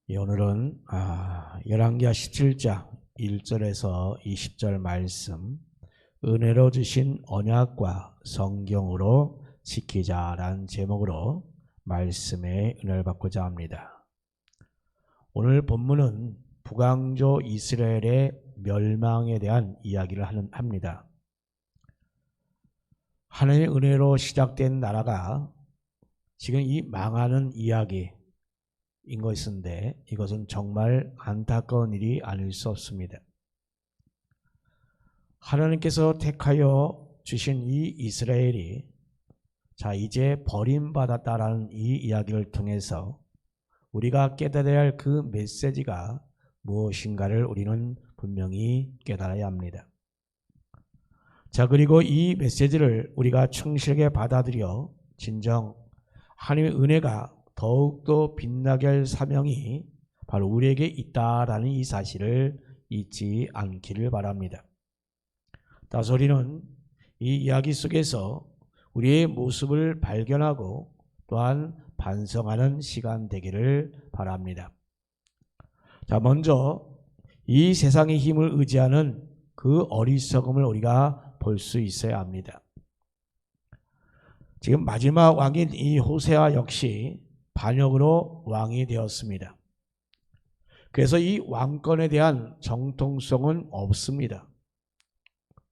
오늘은 열왕기하 17장 1절에서 20절 말씀, 은혜로 주신 언약과 성경으로 지키자라는 제목으로 말씀의 은혜를 받고자 합니다. 오늘 본문은 북왕조 이스라엘의 멸망에 대한 이야기를 합니다. 하나님의 은혜로 시작된 나라가 지금 이 망하는 이야기인 것인데, 이것은 정말 안타까운 일이 아닐 수 없습니다. 하나님께서 택하여 주신 이 이스라엘이 이제 버림받았다라는 이 이야기를 통해서 우리가 깨달아야 할 그 메시지가 무엇인가를 우리는 분명히 깨달아야 합니다. 그리고 이 메시지를 우리가 충실하게 받아들여 진정 하나님의 은혜가 더욱더 빛나게 할 사명이 바로 우리에게 있다라는 이 사실을 잊지 않기를 바랍니다. 따라서 우리는 이 이야기 속에서 우리의 모습을 발견하고 또한 반성하는 시간 되기를 바랍니다. 먼저 이 세상의 힘을 의지하는 그 어리석음을 우리가 볼 수 있어야 합니다. 지금 마지막 왕인 이 호세아 역시 반역으로 왕이 되었습니다. 그래서 이 왕권에 대한 정통성은 없습니다.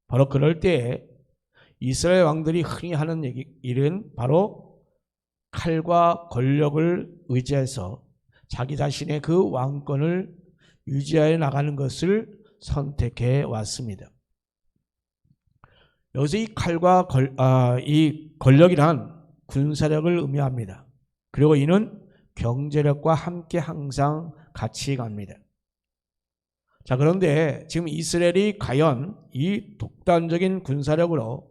바로 그럴 때에 이스라엘 왕들이 흔히 하는 일은 바로 칼과 권력을 의지해서 자기 자신의 그 왕권을 유지하여 나가는 것을 선택해 왔습니다. 여기서 이 칼과 이 권력이란 군사력을 의미합니다. 그리고 이는 경제력과 함께 항상 같이 갑니다. 그런데 지금 이스라엘이 과연 이 독단적인 군사력으로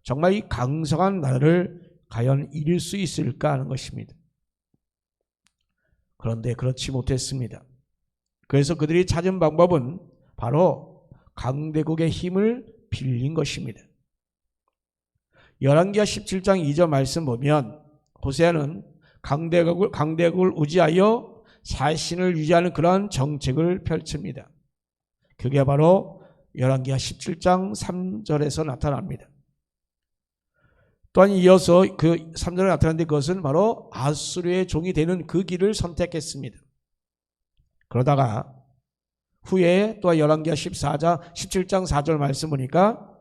정말 이 강성한 나라를 과연 이룰 수 있을까 하는 것입니다. 그런데 그렇지 못했습니다. 그래서 그들이 찾은 방법은 바로 강대국의 힘을 빌린 것입니다. 열왕기하 17장 2절 말씀 보면 호세아는 강대국을 의지하여 자신을 유지하는 그러한 정책을 펼칩니다. 그게 바로 열왕기하 17장 3절에서 나타납니다. 또한 이어서 그 3절에 나타나는데 그것은 바로 아수르의 종이 되는 그 길을 선택했습니다. 그러다가 후에 또 열왕기하 17장 4절 말씀 보니까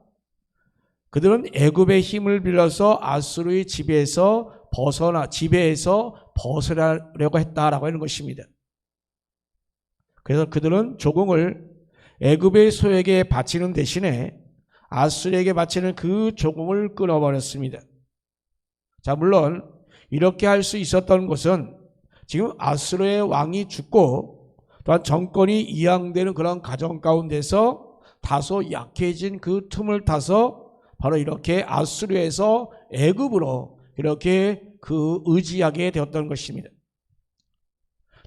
그들은 애굽의 힘을 빌려서 아수르의 지배에서 벗어나려고 했다라고 하는 것입니다. 그래서 그들은 조공을 애굽의 소에게 바치는 대신에 아수르에게 바치는 그 조공을 끊어버렸습니다. 물론 이렇게 할 수 있었던 것은 지금 아수르의 왕이 죽고 또한 정권이 이양되는 그런 가정 가운데서 다소 약해진 그 틈을 타서 바로 이렇게 아수르에서 애굽으로 이렇게 의지하게 되었던 것입니다.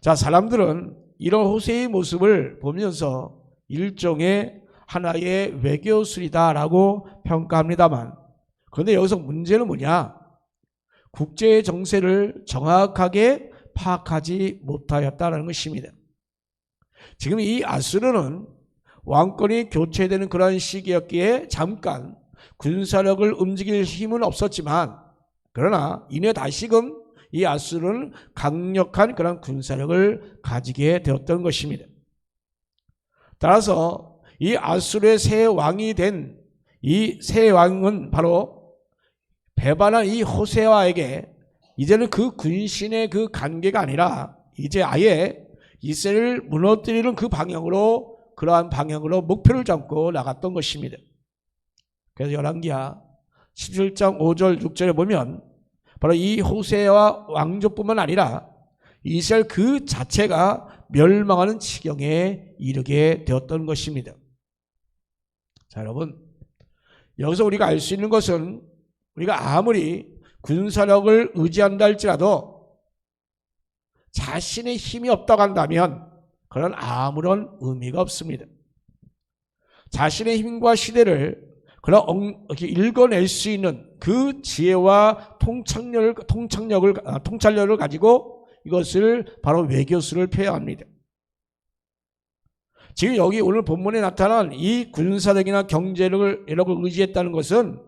사람들은 이런 호세의 모습을 보면서 일종의 하나의 외교술이다라고 평가합니다만, 그런데 여기서 문제는 뭐냐? 국제 정세를 정확하게 파악하지 못하였다는 것입니다. 지금 이 아수르는 왕권이 교체되는 그런 시기였기에 잠깐 군사력을 움직일 힘은 없었지만, 그러나 이내 다시금 이 아수르는 강력한 그런 군사력을 가지게 되었던 것입니다. 따라서 이 아수르의 새 왕이 된 이 새 왕은 바로 배반한 이 호세아에게 이제는 그 군신의 그 관계가 아니라 이제 아예 이스라엘을 무너뜨리는 그러한 방향으로 목표를 잡고 나갔던 것입니다. 그래서 열왕기하 17장 5절 6절에 보면 바로 이 호세아와 왕조뿐만 아니라 이스라엘 그 자체가 멸망하는 지경에 이르게 되었던 것입니다. 여러분, 여기서 우리가 알 수 있는 것은 우리가 아무리 군사력을 의지한다 할지라도 자신의 힘이 없다고 한다면 그건 아무런 의미가 없습니다. 자신의 힘과 시대를 이렇게 읽어낼 수 있는 그 지혜와 통찰력을 가지고 이것을 바로 외교수를 펴야 합니다. 지금 여기 오늘 본문에 나타난 이 군사력이나 경제력을 의지했다는 것은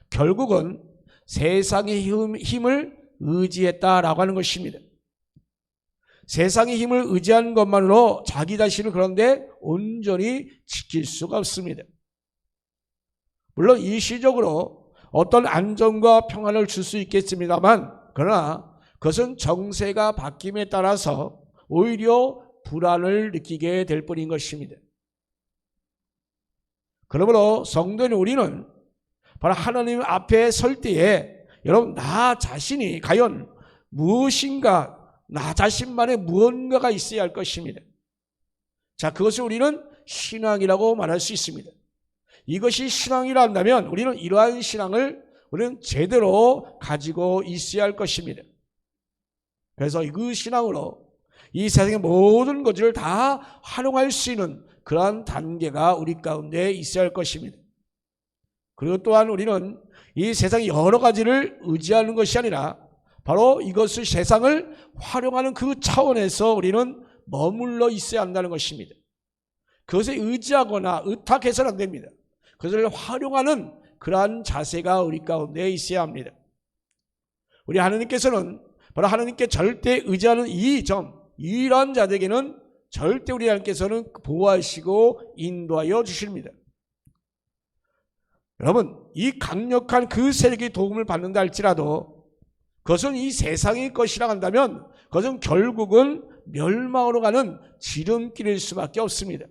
결국은 세상의 힘을 의지했다라고 하는 것입니다. 세상의 힘을 의지하는 것만으로 자기 자신을 그런데 온전히 지킬 수가 없습니다. 물론 일시적으로 어떤 안정과 평안을 줄 수 있겠습니다만, 그러나 그것은 정세가 바뀜에 따라서 오히려 불안을 느끼게 될 뿐인 것입니다. 그러므로 성도인 우리는 바로 하나님 앞에 설 때에 여러분 나 자신이 과연 무엇인가, 나 자신만의 무언가가 있어야 할 것입니다. 자, 그것을 우리는 신앙이라고 말할 수 있습니다. 이것이 신앙이라 한다면 우리는 이러한 신앙을 우리는 제대로 가지고 있어야 할 것입니다. 그래서 그 신앙으로 이 세상의 모든 것을 다 활용할 수 있는 그러한 단계가 우리 가운데 있어야 할 것입니다. 그리고 또한 우리는 이 세상의 여러 가지를 의지하는 것이 아니라 바로 이것을 세상을 활용하는 그 차원에서 우리는 머물러 있어야 한다는 것입니다. 그것에 의지하거나 의탁해서는 안 됩니다. 그것을 활용하는 그러한 자세가 우리 가운데 있어야 합니다. 우리 하나님께서는 바로 하나님께 절대 의지하는 이 점, 이러한 자들에게는 절대 우리 하나님께서는 보호하시고 인도하여 주십니다. 여러분, 이 강력한 그 세력의 도움을 받는다 할지라도 그것은 이 세상의 것이라 한다면 그것은 결국은 멸망으로 가는 지름길일 수밖에 없습니다.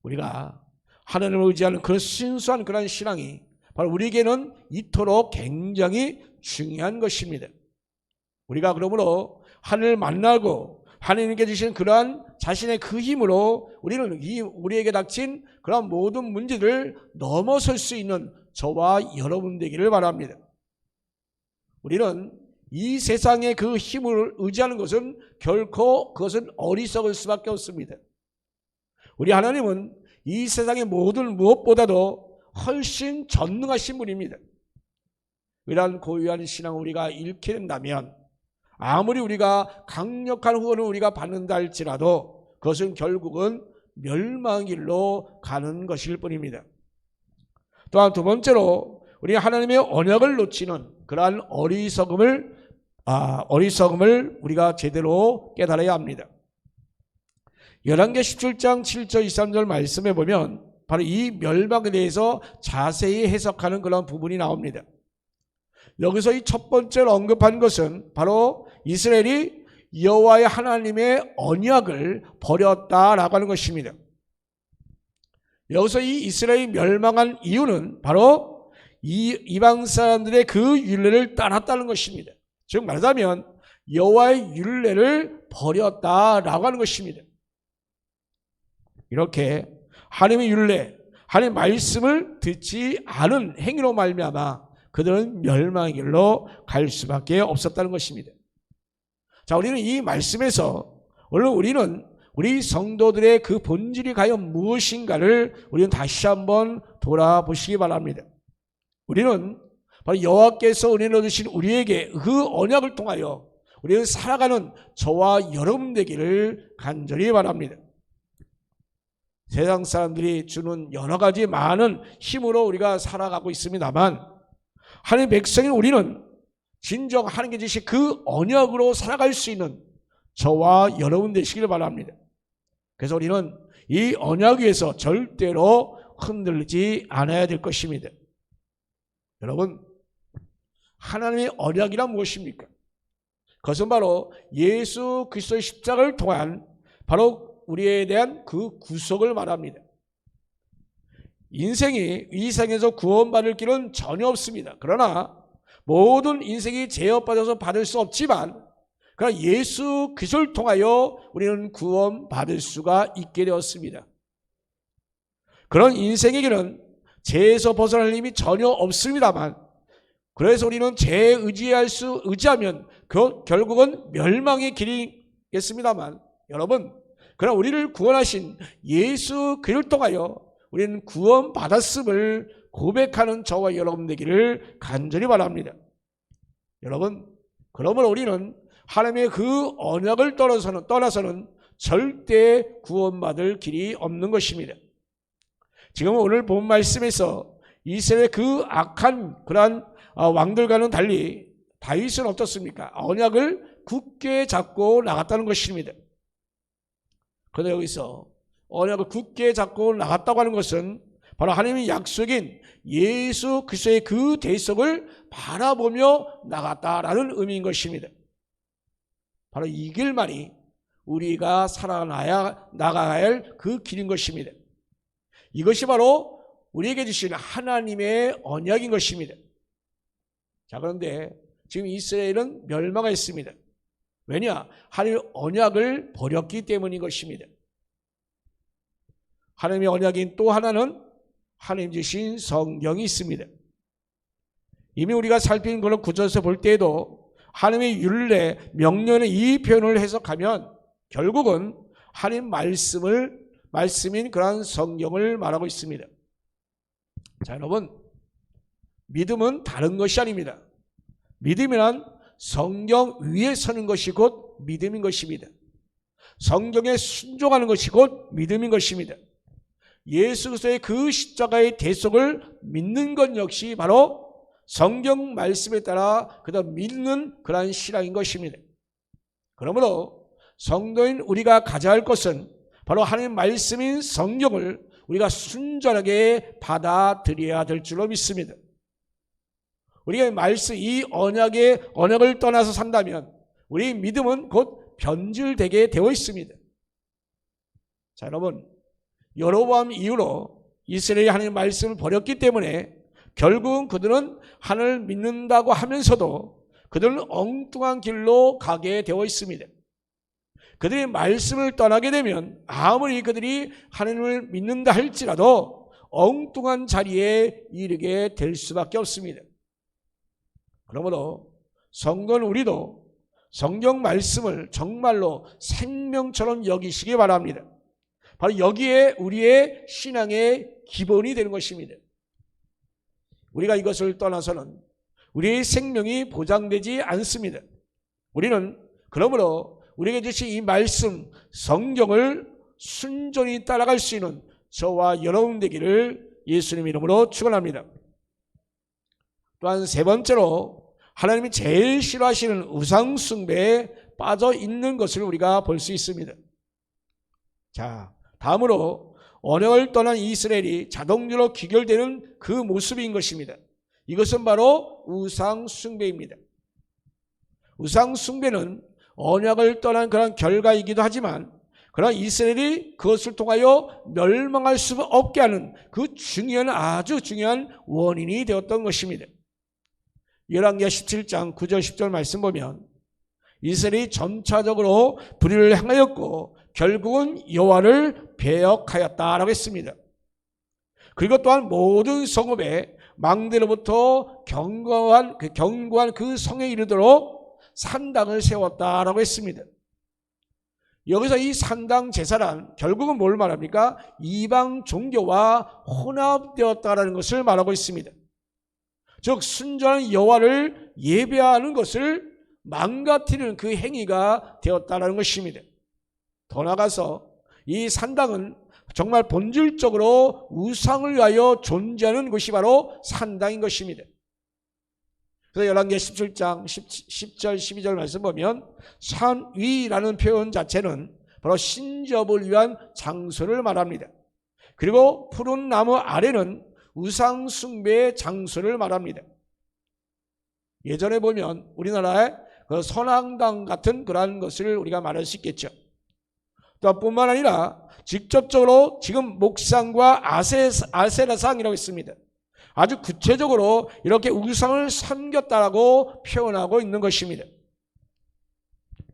우리가 하나님을 의지하는 그런 순수한 그런 신앙이 바로 우리에게는 이토록 굉장히 중요한 것입니다. 우리가 그러므로 하나님을 만나고 하나님께 주신 그러한 자신의 그 힘으로 우리는 우리에게 닥친 그런 모든 문제를 넘어설 수 있는 저와 여러분 되기를 바랍니다. 우리는 이 세상의 그 힘을 의지하는 것은 결코 그것은 어리석을 수밖에 없습니다. 우리 하나님은 이 세상의 모든 무엇보다도 훨씬 전능하신 분입니다. 이러한 고유한 신앙을 우리가 잃게 된다면 아무리 우리가 강력한 후원을 우리가 받는다 할지라도 그것은 결국은 멸망의 길로 가는 것일 뿐입니다. 또한 두 번째로 우리 하나님의 언약을 놓치는 그러한 어리석음을 우리가 제대로 깨달아야 합니다. 열왕기 17장 7절 23절 말씀에 보면 바로 이 멸망에 대해서 자세히 해석하는 그런 부분이 나옵니다. 여기서 이 첫 번째로 언급한 것은 바로 이스라엘이 여호와의 하나님의 언약을 버렸다라고 하는 것입니다. 여기서 이 이스라엘이 멸망한 이유는 바로 이 이방 사람들의 그 율례를 따랐다는 것입니다. 즉 말하자면 여호와의 율례를 버렸다라고 하는 것입니다. 이렇게 하나님의 율례, 하나님의 말씀을 듣지 않은 행위로 말미암아 그들은 멸망의 길로 갈 수밖에 없었다는 것입니다. 자, 우리는 이 말씀에서 오늘 우리는 우리 성도들의 그 본질이 과연 무엇인가를 우리는 다시 한번 돌아보시기 바랍니다. 우리는 바로 여호와께서 은혜 얻으신 우리에게 그 언약을 통하여 우리는 살아가는 저와 여러분 되기를 간절히 바랍니다. 세상 사람들이 주는 여러 가지 많은 힘으로 우리가 살아가고 있습니다만 하나님의 백성인 우리는 진정 하나님께 주신 그 언약으로 살아갈 수 있는 저와 여러분 되시기를 바랍니다. 그래서 우리는 이 언약 위에서 절대로 흔들리지 않아야 될 것입니다. 여러분, 하나님의 언약이란 무엇입니까? 그것은 바로 예수 그리스도의 십자가를 통한 바로 우리에 대한 그 구속을 말합니다. 인생이 이 세상에서 구원받을 길은 전혀 없습니다. 그러나 모든 인생이 제어받아서 받을 수 없지만 그러나 예수 그리스도를 통하여 우리는 구원받을 수가 있게 되었습니다. 그런 인생에게는 죄에서 벗어날 힘이 전혀 없습니다만 그래서 우리는 죄에 의지하면 그 결국은 멸망의 길이겠습니다만 여러분, 그러나 우리를 구원하신 예수 그리스도를 통하여 우리는 구원받았음을 고백하는 저와 여러분 되기를 간절히 바랍니다. 여러분, 그러므로 우리는 하나님의 그 언약을 떠나서는 절대 구원받을 길이 없는 것입니다. 지금 오늘 본 말씀에서 이스라엘의 그 악한 그러한 왕들과는 달리 다윗은 어떻습니까? 언약을 굳게 잡고 나갔다는 것입니다. 그런데 여기서 언약을 굳게 잡고 나갔다고 하는 것은 바로 하나님의 약속인 예수 그리스도의 그 대속을 바라보며 나갔다라는 의미인 것입니다. 바로 이 길만이 우리가 살아나야 나가야 할 그 길인 것입니다. 이것이 바로 우리에게 주신 하나님의 언약인 것입니다. 자, 그런데 지금 이스라엘은 멸망했습니다. 왜냐? 하나님의 언약을 버렸기 때문인 것입니다. 하나님의 언약인 또 하나는 하나님 주신 성경이 있습니다. 이미 우리가 살핀 그런 구절에서 볼 때에도 하나님의 율례, 명령의 이 표현을 해석하면 결국은 하나님 말씀인 그러한 성경을 말하고 있습니다. 자, 여러분, 믿음은 다른 것이 아닙니다. 믿음이란 성경 위에 서는 것이 곧 믿음인 것입니다. 성경에 순종하는 것이 곧 믿음인 것입니다. 예수 그리스도의 그 십자가의 대속을 믿는 것 역시 바로 성경 말씀에 따라 그다 믿는 그러한 신앙인 것입니다. 그러므로 성도인 우리가 가져야 할 것은 바로 하나님 말씀인 성경을 우리가 순전하게 받아들여야 될 줄로 믿습니다. 우리가 이 언약을 떠나서 산다면 우리 믿음은 곧 변질되게 되어 있습니다. 자, 여러분, 여로보암 이후로 이스라엘이 하나님의 말씀을 버렸기 때문에 결국은 그들은 하나님을 믿는다고 하면서도 그들은 엉뚱한 길로 가게 되어 있습니다. 그들이 말씀을 떠나게 되면 아무리 그들이 하나님을 믿는다 할지라도 엉뚱한 자리에 이르게 될 수밖에 없습니다. 그러므로 성도는 우리도 성경 말씀을 정말로 생명처럼 여기시기 바랍니다. 바로 여기에 우리의 신앙의 기본이 되는 것입니다. 우리가 이것을 떠나서는 우리의 생명이 보장되지 않습니다. 우리는 그러므로 우리에게 주신 이 말씀, 성경을 순전히 따라갈 수 있는 저와 여러분 되기를 예수님 이름으로 축원합니다. 또한 세 번째로 하나님이 제일 싫어하시는 우상 숭배에 빠져 있는 것을 우리가 볼 수 있습니다. 자, 다음으로 언약을 떠난 이스라엘이 자동적으로 귀결되는 그 모습인 것입니다. 이것은 바로 우상 숭배입니다. 우상 숭배는 언약을 떠난 그런 결과이기도 하지만 그러나 이스라엘이 그것을 통하여 멸망할 수 없게 하는 그 아주 중요한 원인이 되었던 것입니다. 열왕기하 17장 9절 10절 말씀 보면 이스라엘이 점차적으로 불의를 행하였고 결국은 여호와를 배역하였다라고 했습니다. 그리고 또한 모든 성읍에 망대로부터 견고한 그 성에 이르도록 산당을 세웠다라고 했습니다. 여기서 이 산당 제사란 결국은 뭘 말합니까? 이방 종교와 혼합되었다라는 것을 말하고 있습니다. 즉 순전한 여호와를 예배하는 것을 망가뜨리는 그 행위가 되었다라는 것입니다. 더 나아가서 이 산당은 정말 본질적으로 우상을 위하여 존재하는 것이 바로 산당인 것입니다. 그래서 열왕기하 17장 10절 12절 말씀 보면 산 위라는 표현 자체는 바로 신접을 위한 장소를 말합니다. 그리고 푸른 나무 아래는 우상 숭배의 장소를 말합니다. 예전에 보면 우리나라에 그 선앙당 같은 그러한 것을 우리가 말할 수 있겠죠. 또 뿐만 아니라 직접적으로 지금 목상과 아세라상이라고 있습니다. 아주 구체적으로 이렇게 우상을 섬겼다라고 표현하고 있는 것입니다.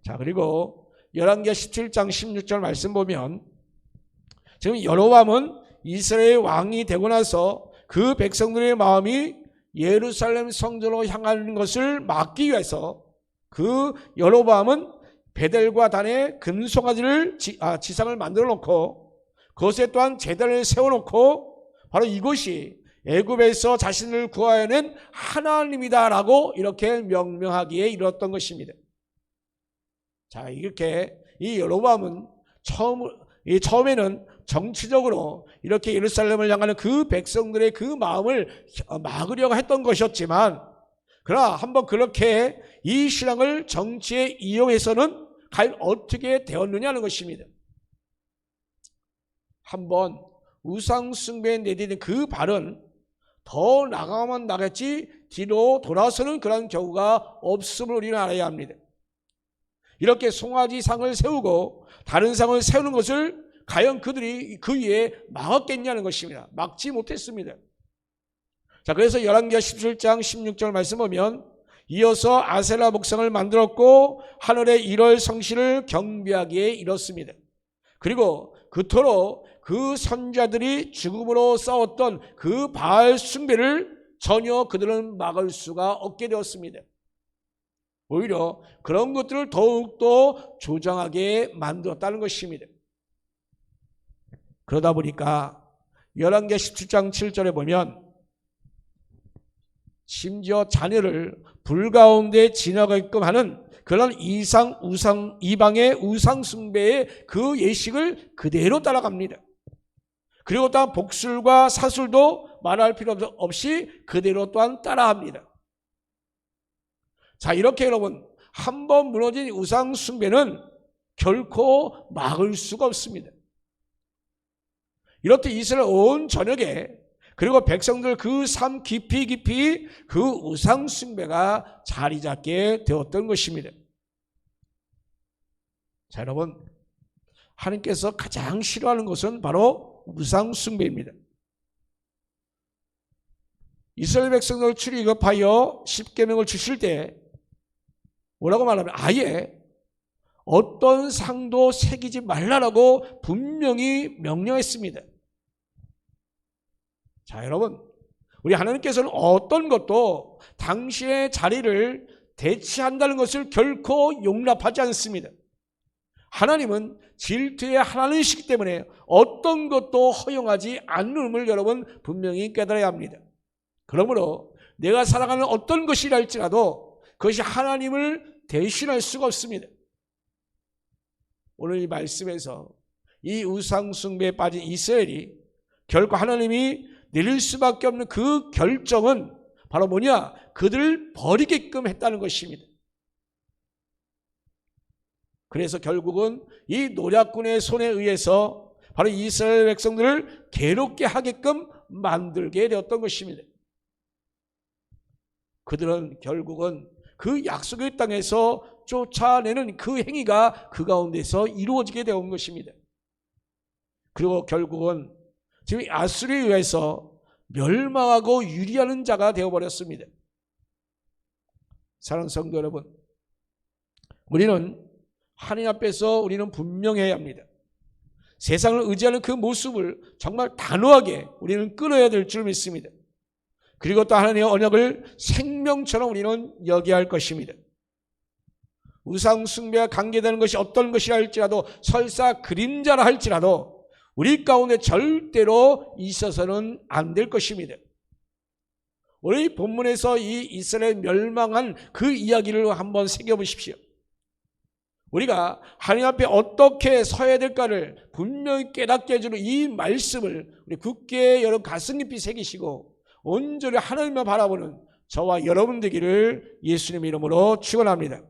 자, 그리고 열왕기하 17장 16절 말씀 보면 지금 여로보암은 이스라엘 왕이 되고 나서 그 백성들의 마음이 예루살렘 성전으로 향하는 것을 막기 위해서 그 여로보암은 베델과 단에 금송아지를 지상을 만들어 놓고 그것에 또한 제단을 세워놓고 바로 이것이 애굽에서 자신을 구하여낸 하나님이다라고 이렇게 명명하기에 이르렀던 것입니다. 자, 이렇게 이 여로보암은 처음에는 정치적으로 이렇게 예루살렘을 향하는 그 백성들의 그 마음을 막으려고 했던 것이었지만, 그러나 한번 그렇게 이 신앙을 정치에 이용해서는 과연 어떻게 되었느냐는 것입니다. 한번 우상 숭배에 내디딘 그 발은 더 나가면 나겠지 뒤로 돌아서는 그런 경우가 없음을 우리는 알아야 합니다. 이렇게 송아지 상을 세우고 다른 상을 세우는 것을 과연 그들이 그 위에 막았겠냐는 것입니다. 막지 못했습니다. 자, 그래서 열왕기하 17장 16절 말씀 보면, 이어서 아세라 목상을 만들었고 하늘의 일월 성신을 경배하기에 이뤘습니다. 그리고 그토록 그 선자들이 죽음으로 싸웠던 그 바알 숭배를 전혀 그들은 막을 수가 없게 되었습니다. 오히려 그런 것들을 더욱더 조장하게 만들었다는 것입니다. 그러다 보니까 열왕기하 17장 7절에 보면, 심지어 자녀를 불 가운데 지나가게끔 하는 그런 이방의 우상 숭배의 그 예식을 그대로 따라갑니다. 그리고 또한 복술과 사술도 말할 필요 없이 그대로 또한 따라합니다. 자, 이렇게 여러분, 한번 무너진 우상 숭배는 결코 막을 수가 없습니다. 이렇듯 이스라엘 온 전역에, 그리고 백성들 그 삶 깊이 그 우상 숭배가 자리 잡게 되었던 것입니다. 자, 여러분, 하나님께서 가장 싫어하는 것은 바로 우상 숭배입니다. 이스라엘 백성들을 출애굽하여 십계명을 주실 때 뭐라고 말하면, 아예 어떤 상도 새기지 말라라고 분명히 명령했습니다. 자, 여러분, 우리 하나님께서는 어떤 것도 당신의 자리를 대체한다는 것을 결코 용납하지 않습니다. 하나님은 질투의 하나님이시기 때문에 어떤 것도 허용하지 않음을 여러분 분명히 깨달아야 합니다. 그러므로 내가 살아가는 어떤 것이라 할지라도 그것이 하나님을 대신할 수가 없습니다. 오늘 이 말씀에서 이 우상 숭배에 빠진 이스라엘이 결코 하나님이 내릴 수밖에 없는 그 결정은 바로 뭐냐? 그들을 버리게끔 했다는 것입니다. 그래서 결국은 이 노략군의 손에 의해서 바로 이스라엘 백성들을 괴롭게 하게끔 만들게 되었던 것입니다. 그들은 결국은 그 약속의 땅에서 쫓아내는 그 행위가 그 가운데서 이루어지게 되온 것입니다. 그리고 결국은 지금 아수르에 의해서 멸망하고 유리하는 자가 되어버렸습니다. 사랑하는 성도 여러분, 우리는 하나님 앞에서 우리는 분명해야 합니다. 세상을 의지하는 그 모습을 정말 단호하게 우리는 끊어야 될 줄 믿습니다. 그리고 또 하나님의 언약을 생명처럼 우리는 여겨야 할 것입니다. 우상 숭배와 관계되는 것이 어떤 것이라 할지라도, 설사 그림자라 할지라도 우리 가운데 절대로 있어서는 안 될 것입니다. 우리 본문에서 이 이스라엘 멸망한 그 이야기를 한번 새겨보십시오. 우리가 하나님 앞에 어떻게 서야 될까를 분명히 깨닫게 해주는 이 말씀을 우리 굳게 여러분 가슴 깊이 새기시고 온전히 하나님만 바라보는 저와 여러분 되기를 예수님의 이름으로 축원합니다.